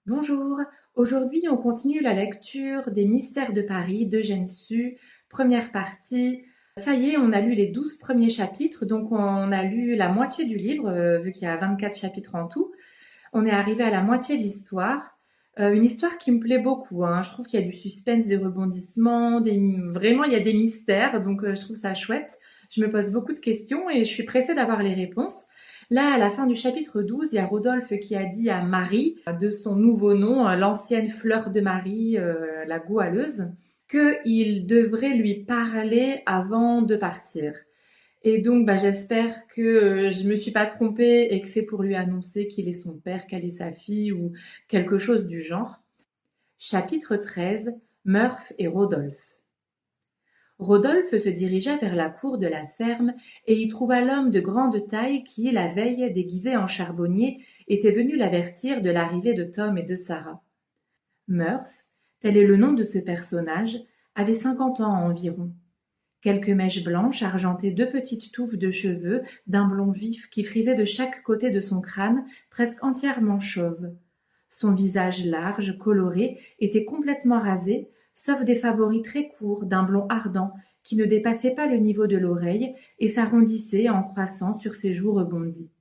Bonjour, aujourd'hui on continue la lecture des Mystères de Paris d'Eugène Sue, première partie. Ça y est, on a lu les 12 premiers chapitres, donc on a lu la moitié du livre, vu qu'il y a 24 chapitres en tout. On est arrivé à la moitié de l'histoire. Une histoire qui me plaît beaucoup, hein. Je trouve qu'il y a du suspense, des rebondissements, vraiment il y a des mystères, donc je trouve ça chouette. Je me pose beaucoup de questions et je suis pressée d'avoir les réponses. Là, à la fin du chapitre 12, il y a Rodolphe qui a dit à Marie, de son nouveau nom, l'ancienne Fleur de Marie, la goualeuse, qu'il devrait lui parler avant de partir. Et donc, j'espère que je me suis pas trompée et que c'est pour lui annoncer qu'il est son père, qu'elle est sa fille ou quelque chose du genre. Chapitre 13. Murph et Rodolphe. Rodolphe se dirigea vers la cour de la ferme et y trouva l'homme de grande taille qui, la veille, déguisé en charbonnier, était venu l'avertir de l'arrivée de Tom et de Sarah. Murph, tel est le nom de ce personnage, avait 50 ans environ. Quelques mèches blanches argentaient deux petites touffes de cheveux d'un blond vif qui frisaient de chaque côté de son crâne, presque entièrement chauve. Son visage large, coloré, était complètement rasé, sauf des favoris très courts d'un blond ardent qui ne dépassaient pas le niveau de l'oreille et s'arrondissaient en croissant sur ses joues rebondies.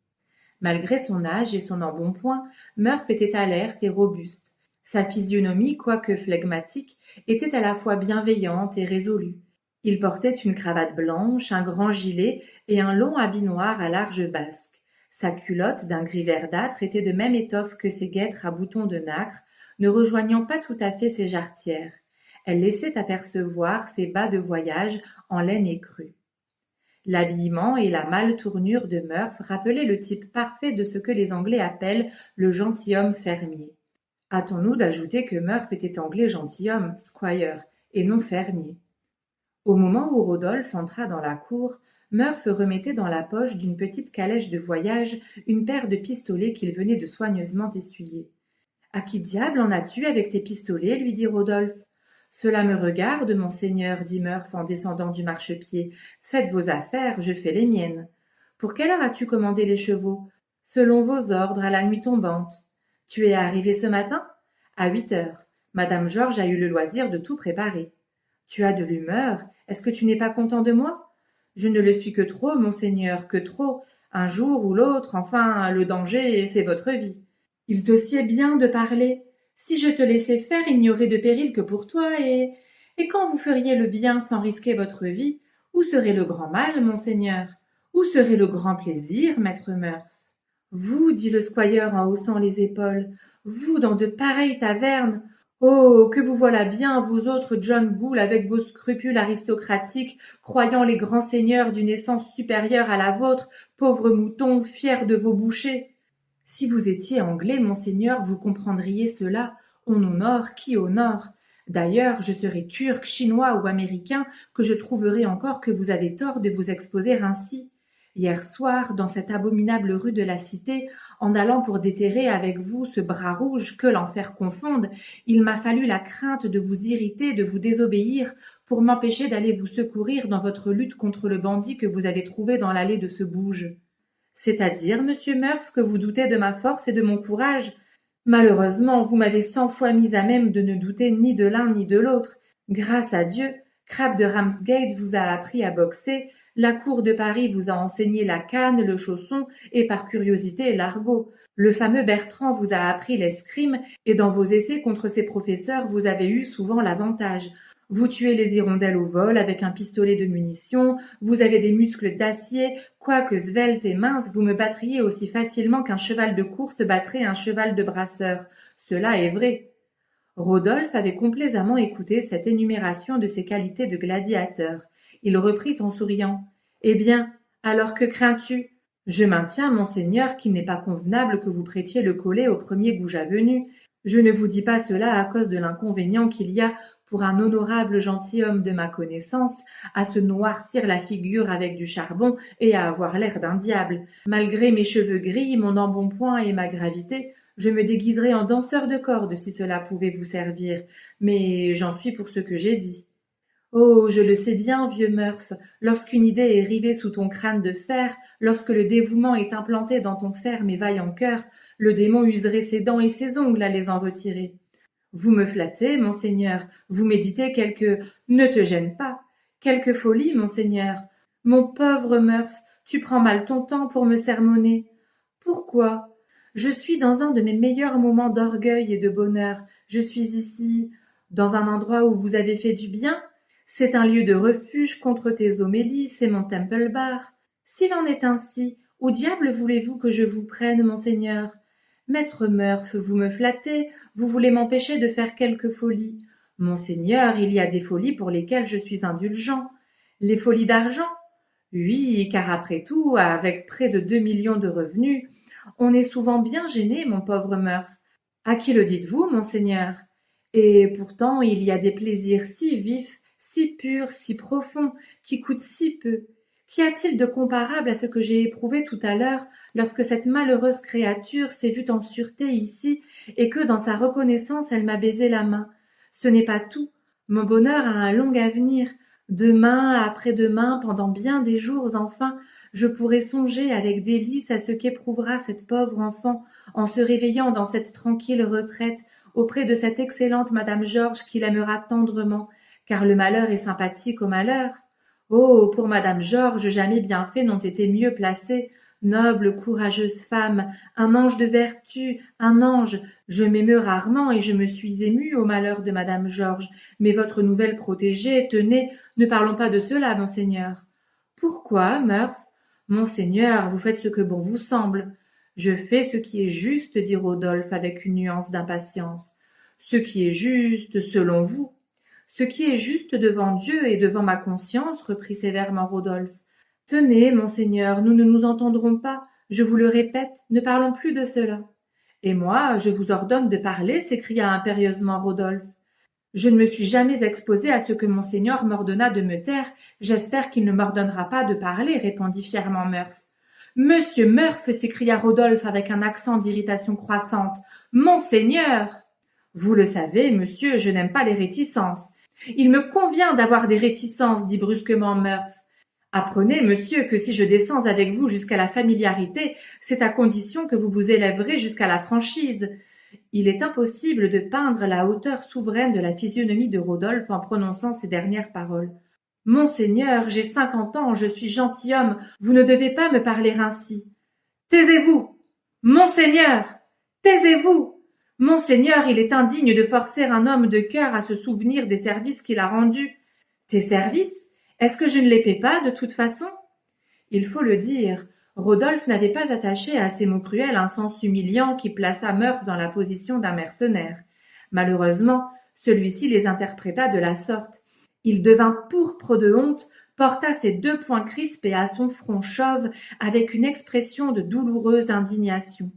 Malgré son âge et son embonpoint, Murph était alerte et robuste. Sa physionomie, quoique flegmatique, était à la fois bienveillante et résolue. Il portait une cravate blanche, un grand gilet et un long habit noir à larges basques. Sa culotte, d'un gris verdâtre, était de même étoffe que ses guêtres à boutons de nacre, ne rejoignant pas tout à fait ses jarretières. Elle laissait apercevoir ses bas de voyage en laine écrue. L'habillement et la mâle tournure de Murph rappelaient le type parfait de ce que les Anglais appellent le gentilhomme fermier. Hâtons-nous d'ajouter que Murph était anglais gentilhomme, squire, et non fermier. Au moment où Rodolphe entra dans la cour, Murph remettait dans la poche d'une petite calèche de voyage une paire de pistolets qu'il venait de soigneusement essuyer. « À qui diable en as-tu avec tes pistolets ?» lui dit Rodolphe. « Cela me regarde, monseigneur, dit Murph en descendant du marchepied. Faites vos affaires, je fais les miennes. Pour quelle heure as-tu commandé les chevaux ? Selon vos ordres, à la nuit tombante. Tu es arrivé ce matin ? À 8 heures. Madame Georges a eu le loisir de tout préparer. Tu as de l'humeur. Est-ce que tu n'es pas content de moi ? Je ne le suis que trop, monseigneur, que trop. Un jour ou l'autre, enfin, le danger, c'est votre vie. Il te sied bien de parler. Si je te laissais faire, il n'y aurait de péril que pour toi, et quand vous feriez le bien sans risquer votre vie, où serait le grand mal, monseigneur ? Où serait le grand plaisir, maître Murph ? Vous, dit le squire en haussant les épaules, vous dans de pareilles tavernes. Oh, que vous voilà bien, vous autres John Bull, avec vos scrupules aristocratiques, croyant les grands seigneurs d'une essence supérieure à la vôtre, pauvres moutons, fiers de vos bouchers. Si vous étiez anglais, monseigneur, vous comprendriez cela. On honore qui honore. D'ailleurs, je serais turc, chinois ou américain, que je trouverais encore que vous avez tort de vous exposer ainsi. Hier soir, dans cette abominable rue de la Cité, en allant pour déterrer avec vous ce bras rouge, que l'enfer confonde, il m'a fallu la crainte de vous irriter, de vous désobéir, pour m'empêcher d'aller vous secourir dans votre lutte contre le bandit que vous avez trouvé dans l'allée de ce bouge. C'est-à-dire, monsieur Murph, que vous doutez de ma force et de mon courage. Malheureusement, vous m'avez 100 fois mis à même de ne douter ni de l'un ni de l'autre. Grâce à Dieu, Crabb de Ramsgate vous a appris à boxer, la cour de Paris vous a enseigné la canne, le chausson et par curiosité l'argot. Le fameux Bertrand vous a appris l'escrime et dans vos essais contre ses professeurs vous avez eu souvent l'avantage. Vous tuez les hirondelles au vol avec un pistolet de munitions, vous avez des muscles d'acier, quoique svelte et mince, vous me battriez aussi facilement qu'un cheval de course battrait un cheval de brasseur. Cela est vrai. Rodolphe avait complaisamment écouté cette énumération de ses qualités de gladiateur. Il reprit en souriant. Eh bien, alors que crains-tu ? Je maintiens, monseigneur, qu'il n'est pas convenable que vous prêtiez le collet au premier goujat venu. Je ne vous dis pas cela à cause de l'inconvénient qu'il y a, pour un honorable gentilhomme de ma connaissance, à se noircir la figure avec du charbon et à avoir l'air d'un diable. Malgré mes cheveux gris, mon embonpoint et ma gravité, je me déguiserais en danseur de corde si cela pouvait vous servir, mais j'en suis pour ce que j'ai dit. Oh, je le sais bien, vieux Murph, lorsqu'une idée est rivée sous ton crâne de fer, lorsque le dévouement est implanté dans ton ferme et vaillant cœur, le démon userait ses dents et ses ongles à les en retirer. Vous me flattez, monseigneur, vous méditez quelque... Ne te gêne pas. Quelque folie, monseigneur. Mon pauvre Murph, tu prends mal ton temps pour me sermonner. Pourquoi? Je suis dans un de mes meilleurs moments d'orgueil et de bonheur. Je suis ici, dans un endroit où vous avez fait du bien. C'est un lieu de refuge contre tes homélies, c'est mon Temple Bar. S'il en est ainsi, où diable voulez-vous que je vous prenne, monseigneur? Maître Murph, vous me flattez, vous voulez m'empêcher de faire quelque folie. Monseigneur, il y a des folies pour lesquelles je suis indulgent. Les folies d'argent? Oui, car après tout, avec près de 2 millions de revenus, on est souvent bien gêné, mon pauvre Murph. À qui le dites-vous, monseigneur? Et pourtant il y a des plaisirs si vifs, si purs, si profonds, qui coûtent si peu. Qu'y a-t-il de comparable à ce que j'ai éprouvé tout à l'heure lorsque cette malheureuse créature s'est vue en sûreté ici et que, dans sa reconnaissance, elle m'a baisé la main? Ce n'est pas tout. Mon bonheur a un long avenir. Demain, après-demain, pendant bien des jours enfin, je pourrai songer avec délice à ce qu'éprouvera cette pauvre enfant en se réveillant dans cette tranquille retraite auprès de cette excellente madame Georges qui l'aimera tendrement, car le malheur est sympathique au malheur. Oh, pour madame Georges, jamais bienfaits n'ont été mieux placés. Noble, courageuse femme, un ange de vertu, un ange. Je m'émeus rarement et je me suis émue au malheur de madame Georges, mais votre nouvelle protégée, tenez, ne parlons pas de cela, monseigneur. Pourquoi, Murph? Monseigneur, vous faites ce que bon vous semble. Je fais ce qui est juste, dit Rodolphe avec une nuance d'impatience. Ce qui est juste, selon vous. Ce qui est juste devant Dieu et devant ma conscience, reprit sévèrement Rodolphe. Tenez, monseigneur, nous ne nous entendrons pas. Je vous le répète, ne parlons plus de cela. Et moi, je vous ordonne de parler, s'écria impérieusement Rodolphe. Je ne me suis jamais exposé à ce que monseigneur m'ordonna de me taire. J'espère qu'il ne m'ordonnera pas de parler, répondit fièrement Murph. Monsieur Murph, s'écria Rodolphe avec un accent d'irritation croissante. Monseigneur! Vous le savez, monsieur, je n'aime pas les réticences. Il me convient d'avoir des réticences, dit brusquement Murph. Apprenez, monsieur, que si je descends avec vous jusqu'à la familiarité, c'est à condition que vous vous élèverez jusqu'à la franchise. Il est impossible de peindre la hauteur souveraine de la physionomie de Rodolphe en prononçant ces dernières paroles. Monseigneur, j'ai 50 ans, je suis gentilhomme, vous ne devez pas me parler ainsi. Taisez-vous! Monseigneur! Taisez-vous! Monseigneur, il est indigne de forcer un homme de cœur à se souvenir des services qu'il a rendus. Tes services? Est-ce que je ne les paie pas de toute façon? Il faut le dire, Rodolphe n'avait pas attaché à ces mots cruels un sens humiliant qui plaça Murph dans la position d'un mercenaire. Malheureusement, celui-ci les interpréta de la sorte. Il devint pourpre de honte, porta ses 2 poings crispés à son front chauve avec une expression de douloureuse indignation.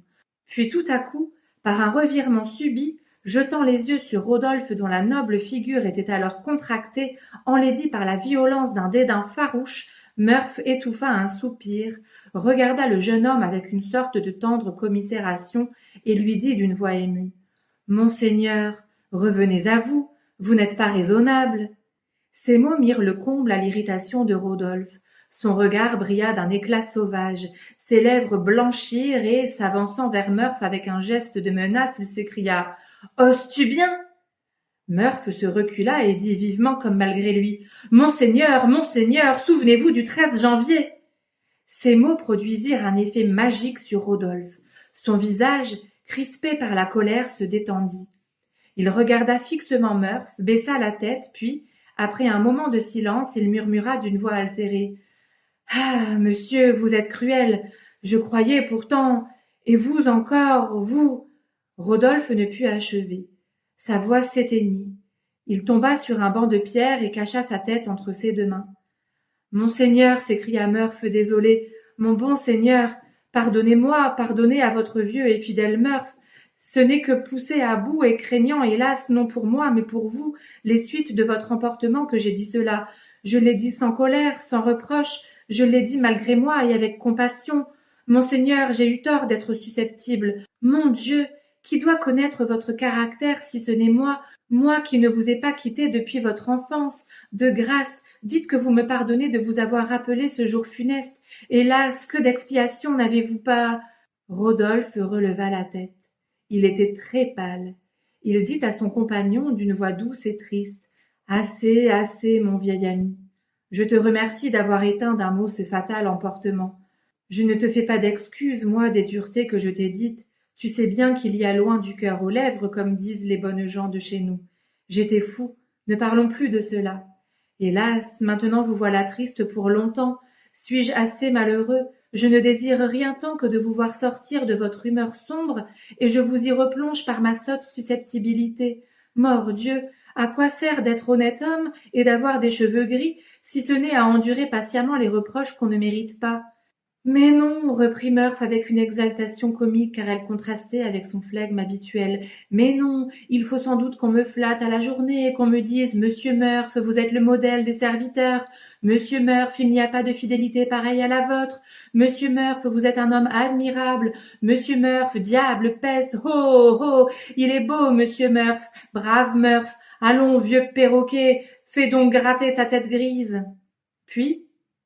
Puis tout à coup, par un revirement subit, jetant les yeux sur Rodolphe dont la noble figure était alors contractée, enlaidie par la violence d'un dédain farouche, Murph étouffa un soupir, regarda le jeune homme avec une sorte de tendre commisération et lui dit d'une voix émue. « Monseigneur, revenez à vous, vous n'êtes pas raisonnable. » Ces mots mirent le comble à l'irritation de Rodolphe. Son regard brilla d'un éclat sauvage, ses lèvres blanchirent et, s'avançant vers Murph avec un geste de menace, il s'écria « Oses-tu bien ?» Murph se recula et dit vivement comme malgré lui « Monseigneur, monseigneur, souvenez-vous du 13 janvier !» Ces mots produisirent un effet magique sur Rodolphe. Son visage, crispé par la colère, se détendit. Il regarda fixement Murph, baissa la tête, puis, après un moment de silence, il murmura d'une voix altérée. « Ah, monsieur, vous êtes cruel. Je croyais pourtant... Et vous encore, vous... » Rodolphe ne put achever. Sa voix s'éteignit. Il tomba sur un banc de pierre et cacha sa tête entre ses 2 mains. « Monseigneur, s'écria Murph désolé, mon bon seigneur, pardonnez-moi, pardonnez à votre vieux et fidèle Murph. Ce n'est que poussé à bout et craignant, hélas, non pour moi, mais pour vous, les suites de votre emportement que j'ai dit cela. Je l'ai dit sans colère, sans reproche, je l'ai dit malgré moi et avec compassion. Monseigneur, j'ai eu tort d'être susceptible. Mon Dieu, qui doit connaître votre caractère si ce n'est moi, moi qui ne vous ai pas quitté depuis votre enfance? De grâce, dites que vous me pardonnez de vous avoir rappelé ce jour funeste. Hélas, que d'expiation n'avez-vous pas... Rodolphe releva la tête. Il était très pâle. Il dit à son compagnon d'une voix douce et triste: « Assez, assez, mon vieil ami. Je te remercie d'avoir éteint d'un mot ce fatal emportement. Je ne te fais pas d'excuses, moi, des duretés que je t'ai dites. Tu sais bien qu'il y a loin du cœur aux lèvres, comme disent les bonnes gens de chez nous. J'étais fou. Ne parlons plus de cela. Hélas, maintenant vous voilà triste pour longtemps. Suis-je assez malheureux? Je ne désire rien tant que de vous voir sortir de votre humeur sombre, et je vous y replonge par ma sotte susceptibilité. Mordieu, à quoi sert d'être honnête homme et d'avoir des cheveux gris, si ce n'est à endurer patiemment les reproches qu'on ne mérite pas? Mais non, reprit Murph avec une exaltation comique car elle contrastait avec son flegme habituel. Mais non, il faut sans doute qu'on me flatte à la journée et qu'on me dise: Monsieur Murph, vous êtes le modèle des serviteurs. Monsieur Murph, il n'y a pas de fidélité pareille à la vôtre. Monsieur Murph, vous êtes un homme admirable. Monsieur Murph, diable, peste, oh, oh, il est beau, Monsieur Murph, brave Murph. Allons, vieux perroquet, fais donc gratter ta tête grise. Puis,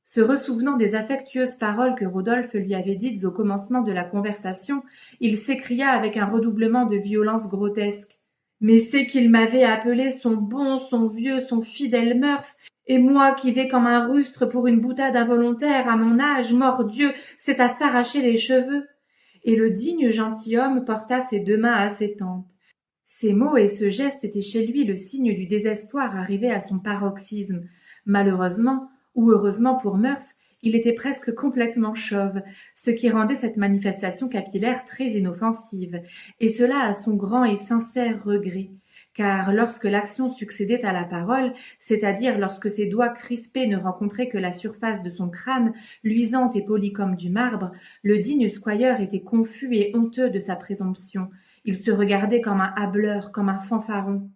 se ressouvenant des affectueuses paroles que Rodolphe lui avait dites au commencement de la conversation, il s'écria avec un redoublement de violence grotesque: « Mais c'est qu'il m'avait appelé son bon, son vieux, son fidèle Murph, et moi qui vais comme un rustre pour une boutade involontaire à mon âge, mordieu, c'est à s'arracher les cheveux. » Et le digne gentilhomme porta ses deux mains à ses tempes. Ces mots et ce geste étaient chez lui le signe du désespoir arrivé à son paroxysme. Malheureusement, ou heureusement pour Murph, il était presque complètement chauve, ce qui rendait cette manifestation capillaire très inoffensive, et cela à son grand et sincère regret, car lorsque l'action succédait à la parole, c'est-à-dire lorsque ses doigts crispés ne rencontraient que la surface de son crâne, luisante et polie comme du marbre, le digne squire était confus et honteux de sa présomption. Il se regardait comme un hâbleur, comme un fanfaron.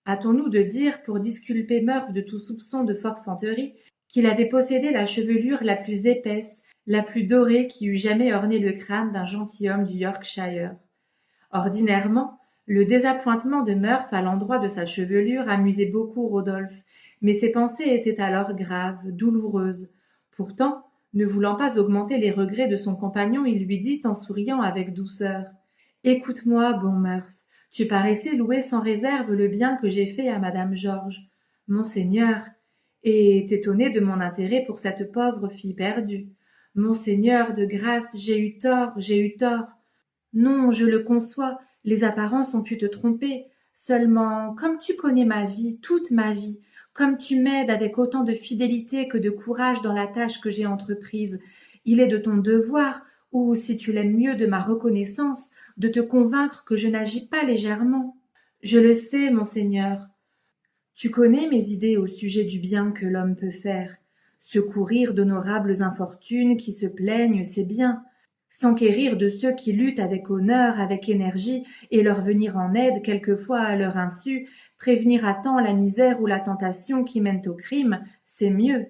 Hâtons-nous de dire, pour disculper Murph de tout soupçon de forfanterie, qu'il avait possédé la chevelure la plus épaisse, la plus dorée qui eût jamais orné le crâne d'un gentilhomme du Yorkshire. Ordinairement, le désappointement de Murph à l'endroit de sa chevelure amusait beaucoup Rodolphe, mais ses pensées étaient alors graves, douloureuses. Pourtant, ne voulant pas augmenter les regrets de son compagnon, il lui dit en souriant avec douceur: « Écoute-moi, bon Murph, tu paraissais louer sans réserve le bien que j'ai fait à madame Georges. Monseigneur, et t'étonner de mon intérêt pour cette pauvre fille perdue. Monseigneur, de grâce, j'ai eu tort, j'ai eu tort. Non, je le conçois, les apparences ont pu te tromper. Seulement, comme tu connais ma vie, toute ma vie, comme tu m'aides avec autant de fidélité que de courage dans la tâche que j'ai entreprise, il est de ton devoir, ou, si tu l'aimes mieux, de ma reconnaissance, de te convaincre que je n'agis pas légèrement. Je le sais, monseigneur. Tu connais mes idées au sujet du bien que l'homme peut faire. Secourir d'honorables infortunes qui se plaignent, c'est bien. S'enquérir de ceux qui luttent avec honneur, avec énergie, et leur venir en aide quelquefois à leur insu, prévenir à temps la misère ou la tentation qui mènent au crime, c'est mieux.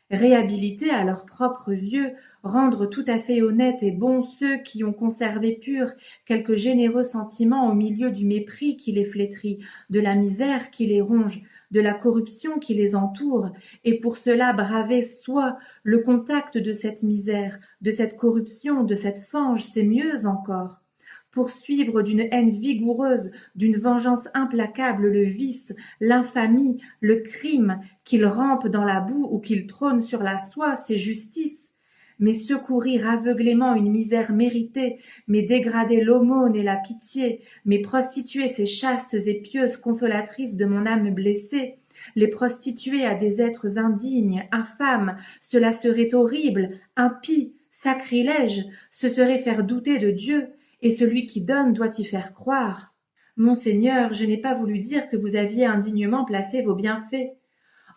Réhabiliter à leurs propres yeux, rendre tout à fait honnêtes et bons ceux qui ont conservé purs quelques généreux sentiments au milieu du mépris qui les flétrit, de la misère qui les ronge, de la corruption qui les entoure, et pour cela braver soi le contact de cette misère, de cette corruption, de cette fange, c'est mieux encore. Poursuivre d'une haine vigoureuse, d'une vengeance implacable le vice, l'infamie, le crime, qu'il rampe dans la boue ou qu'il trône sur la soie, c'est justice. Mais secourir aveuglément une misère méritée, mais dégrader l'aumône et la pitié, mais prostituer ces chastes et pieuses consolatrices de mon âme blessée, les prostituer à des êtres indignes, infâmes, cela serait horrible, impie, sacrilège, ce serait faire douter de Dieu, et celui qui donne doit y faire croire. Monseigneur, je n'ai pas voulu dire que vous aviez indignement placé vos bienfaits.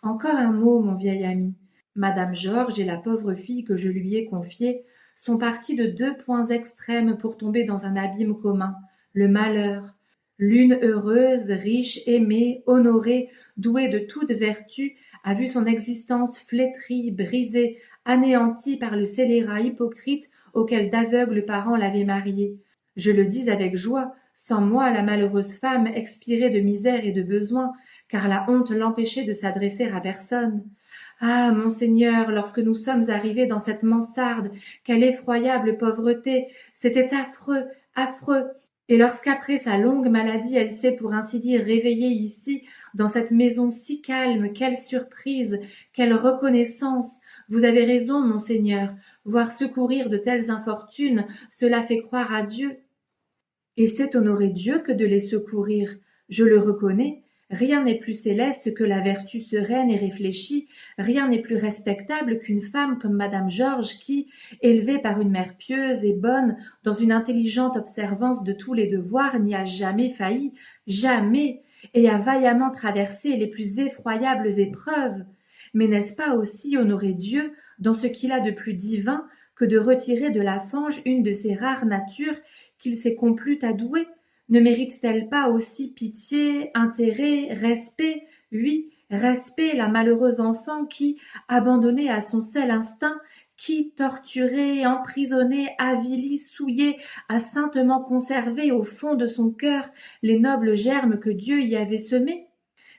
Encore un mot, mon vieil ami. Madame Georges et la pauvre fille que je lui ai confiée sont partis de deux points extrêmes pour tomber dans un abîme commun, le malheur. L'une heureuse, riche, aimée, honorée, douée de toute vertu, a vu son existence flétrie, brisée, anéantie par le scélérat hypocrite auquel d'aveugles parents l'avaient mariée. Je le dis avec joie, sans moi la malheureuse femme expirait de misère et de besoin, car la honte l'empêchait de s'adresser à personne. Ah, mon Seigneur, lorsque nous sommes arrivés dans cette mansarde, quelle effroyable pauvreté! C'était affreux, affreux! Et lorsqu'après sa longue maladie, elle s'est pour ainsi dire réveillée ici, dans cette maison si calme, quelle surprise, quelle reconnaissance! Vous avez raison, mon Seigneur, voir secourir de telles infortunes, cela fait croire à Dieu. Et c'est honorer Dieu que de les secourir. Je le reconnais. Rien n'est plus céleste que la vertu sereine et réfléchie, rien n'est plus respectable qu'une femme comme Madame Georges qui, élevée par une mère pieuse et bonne, dans une intelligente observance de tous les devoirs, n'y a jamais failli, jamais, et a vaillamment traversé les plus effroyables épreuves. Mais n'est-ce pas aussi honorer Dieu dans ce qu'il a de plus divin que de retirer de la fange une de ces rares natures qu'il s'est complu à douer? Ne mérite-t-elle pas aussi pitié, intérêt, respect? Oui, respect, la malheureuse enfant qui, abandonnée à son seul instinct, qui, torturée, emprisonnée, avilie, souillée, a saintement conservé au fond de son cœur les nobles germes que Dieu y avait semés?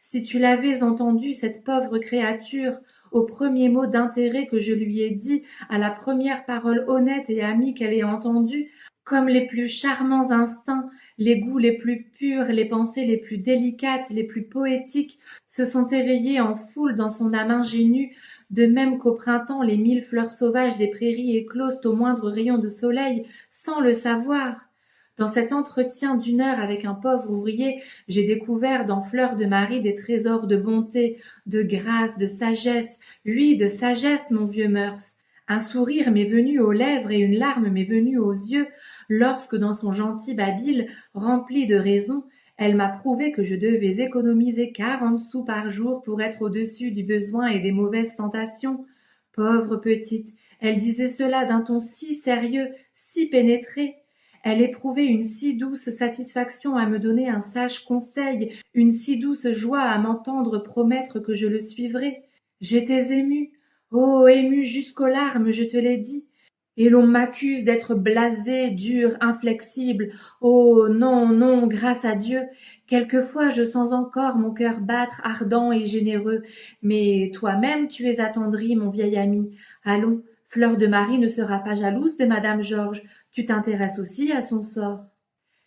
Si tu l'avais entendue, cette pauvre créature, au premier mot d'intérêt que je lui ai dit, à la première parole honnête et amie qu'elle ait entendue, comme les plus charmants instincts, les goûts les plus purs, les pensées les plus délicates, les plus poétiques se sont éveillés en foule dans son âme ingénue, de même qu'au printemps les 1000 fleurs sauvages des prairies éclosent au moindre rayon de soleil, sans le savoir. Dans cet entretien d'une heure avec un pauvre ouvrier, j'ai découvert dans Fleur de Marie des trésors de bonté, de grâce, de sagesse, oui, de sagesse, mon vieux Murph. Un sourire m'est venu aux lèvres et une larme m'est venue aux yeux, lorsque dans son gentil babil, rempli de raison, elle m'a prouvé que je devais économiser 40 sous par jour pour être au-dessus du besoin et des mauvaises tentations. Pauvre petite, elle disait cela d'un ton si sérieux, si pénétré. Elle éprouvait une si douce satisfaction à me donner un sage conseil, une si douce joie à m'entendre promettre que je le suivrais. J'étais émue, oh émue jusqu'aux larmes, je te l'ai dit. Et l'on m'accuse d'être blasé, dur, inflexible. Oh non, non, grâce à Dieu. Quelquefois je sens encore mon cœur battre ardent et généreux. Mais toi-même tu es attendri, mon vieil ami. Allons, Fleur de Marie ne sera pas jalouse de Madame Georges. Tu t'intéresses aussi à son sort.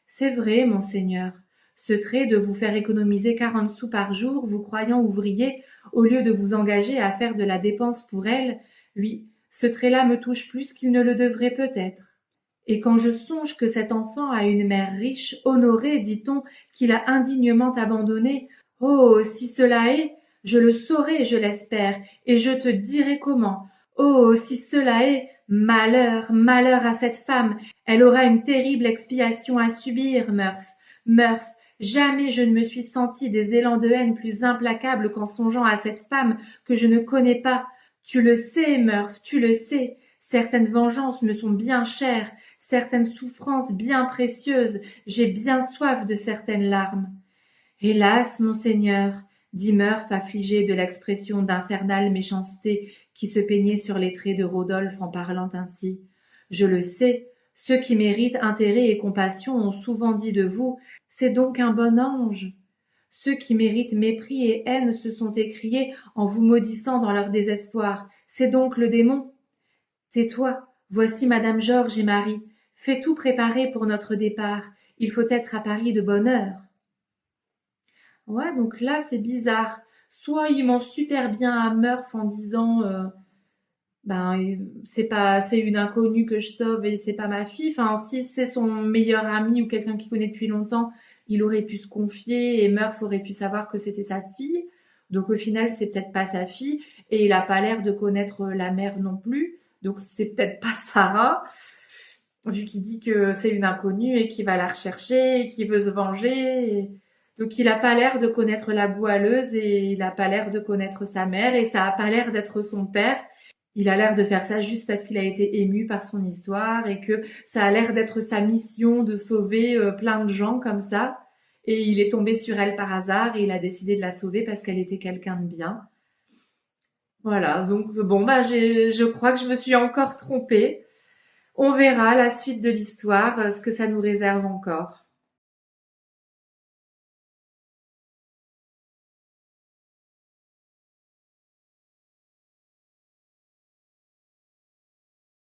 C'est vrai, monseigneur. Ce trait de vous faire économiser 40 sous par jour, vous croyant ouvrier, au lieu de vous engager à faire de la dépense pour elle, oui, ce trait-là me touche plus qu'il ne le devrait peut-être. Et quand je songe que cet enfant a une mère riche, honorée, dit-on, qu'il a indignement abandonnée, oh, si cela est, je le saurai, je l'espère, et je te dirai comment. Oh, si cela est, malheur, malheur à cette femme, elle aura une terrible expiation à subir, Murph. Murph, jamais je ne me suis senti des élans de haine plus implacables qu'en songeant à cette femme que je ne connais pas. Tu le sais, Murph, tu le sais. Certaines vengeances me sont bien chères, certaines souffrances bien précieuses, j'ai bien soif de certaines larmes. Hélas, monseigneur, dit Murph, affligé de l'expression d'infernale méchanceté qui se peignait sur les traits de Rodolphe en parlant ainsi. Je le sais, ceux qui méritent intérêt et compassion ont souvent dit de vous, c'est donc un bon ange. Ceux qui méritent mépris et haine se sont écriés en vous maudissant dans leur désespoir, c'est donc le démon. Tais-toi, voici Madame Georges et Marie. Fais tout préparer pour notre départ. Il faut être à Paris de bonne heure. Ouais, donc là, c'est bizarre. Soit il ment super bien à Murph en disant c'est une inconnue que je sauve et c'est pas ma fille. Enfin, si c'est son meilleur ami ou quelqu'un qu'il connaît depuis longtemps, il aurait pu se confier et Murph aurait pu savoir que c'était sa fille. Donc au final, c'est peut-être pas sa fille et il a pas l'air de connaître la mère non plus. Donc c'est peut-être pas Sarah, vu qu'il dit que c'est une inconnue et qu'il va la rechercher et qu'il veut se venger. Donc il a pas l'air de connaître la goualeuse et il a pas l'air de connaître sa mère et ça a pas l'air d'être son père. Il a l'air de faire ça juste parce qu'il a été ému par son histoire et que ça a l'air d'être sa mission de sauver plein de gens comme ça. Et il est tombé sur elle par hasard et il a décidé de la sauver parce qu'elle était quelqu'un de bien. Voilà, donc bon, je crois que je me suis encore trompée. On verra la suite de l'histoire, ce que ça nous réserve encore.